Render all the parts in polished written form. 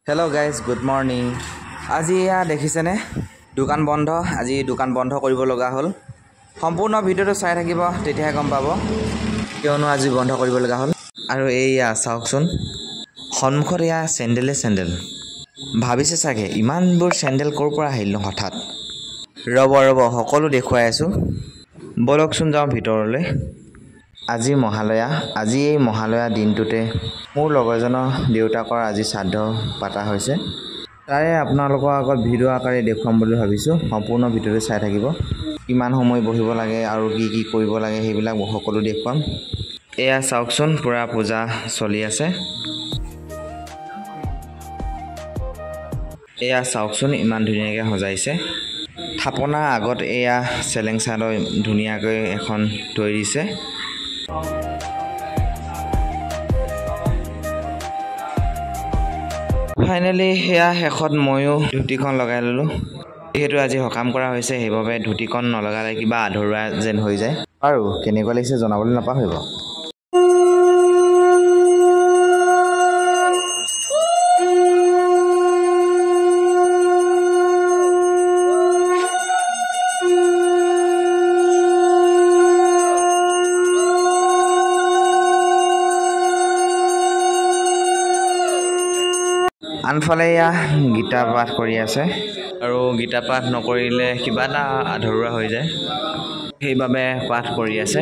Hello guys, good morning. আজি দেখিছেনে দোকান বন্ধ আজি দোকান বন্ধ কৰিব লগা হ'ল সম্পূৰ্ণ ভিডিওটো চাই থাকিব তেতিয়াহে গম পাব কিয়নো আজি বন্ধ কৰিব লগা হ'ল আৰু এইয়া চাওকচোন সন্মুখত এয়া চেণ্ডেল ভাবিছে চাগে ইমানবোৰ চেণ্ডেল ক'ৰ পৰা আহিল হঠাৎ ৰব সকলো দেখুৱাই আছো বলকচোন যাওঁ ভিতৰলৈ আজি মহালয়া আজি এই মহালয়া দিনটোতে মোৰ লগৰজনৰ দেউতাকৰ আজি শ্ৰাদ্ধ পাতা হৈছে তাৰে আপোনালোকৰ আগত ভিডিও আকাৰে দেখুৱাম বুলি ভাবিছো সম্পূৰ্ণ ভিডিওটো চাই থাকিব কিমান সময় বহিব লাগে আৰু কি কৰিব লাগে সেইবিলাক সকলো দেখুৱাম এয়া চাওকচোন পুৰা পূজা চলি আছে এয়া চাওকচোন ইমান ধুনীয়াকৈ সজাইছে থাপনা আগত এয়া চেলেং চালৈ ধুনীয়াকৈ এখন থৈ দিছে ফাইনালি হেয়া শেষত ময়ো ধুতিখন লগাই ললো যেহেতু আজি সকাম কৰা হৈছে সেইবাবে ধুতিখন নলগালে কিবা আধৰুৱা যেন হৈ যায় আৰু কেনেকুৱা লাগিছে জনাবলৈ নাপাহৰিব আনফালে এয়া গীতা পাঠ কৰি আছে আৰু গীতা পাঠ নকৰিলে কিবা এটা আধৰুৱা হৈ যায় সেইবাবে পাঠ কৰি আছে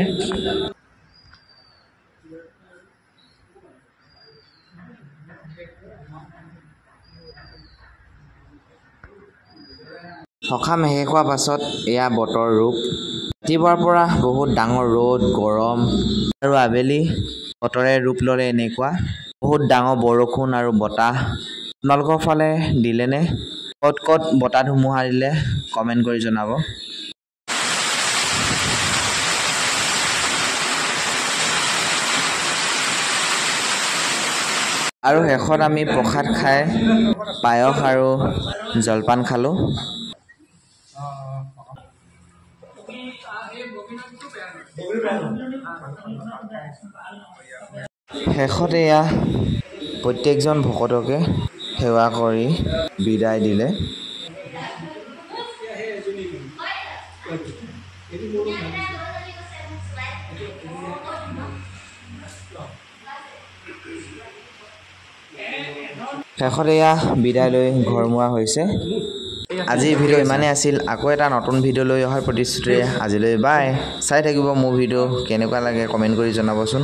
সকাম শেষ হোৱাৰ পাছত এয়া বতৰ ৰূপ ৰাতিপুৱাৰ পৰা বহুত ডাঙৰ ৰ'দ গৰম আৰু আবেলি বতৰে ৰূপ ল'লে এনেকুৱা বহুত ডাঙৰ বৰষুণ আৰু বতাহ আপোনালোকৰ ফালে দিলেনে ক'ত বতাহ ধুমুহা দিলে কমেণ্ট কৰি জনাব আৰু শেষত আমি প্ৰসাদ খাই পায়স আৰু জলপান খালোঁ শেষত এয়া প্ৰত্যেকজন ভকতকে সেৱা কৰি বিদায় দিলে শেষত এয়া বিদায় লৈ ঘৰমুৱা হৈছে আজিৰ ভিডিঅ' ইমানেই আছিল আকৌ এটা নতুন ভিডিঅ' লৈ অহাৰ প্ৰতিশ্ৰুতিৰে আজিলৈ বাই চাই থাকিব মোৰ ভিডিঅ' কেনেকুৱা লাগে কমেণ্ট কৰি জনাবচোন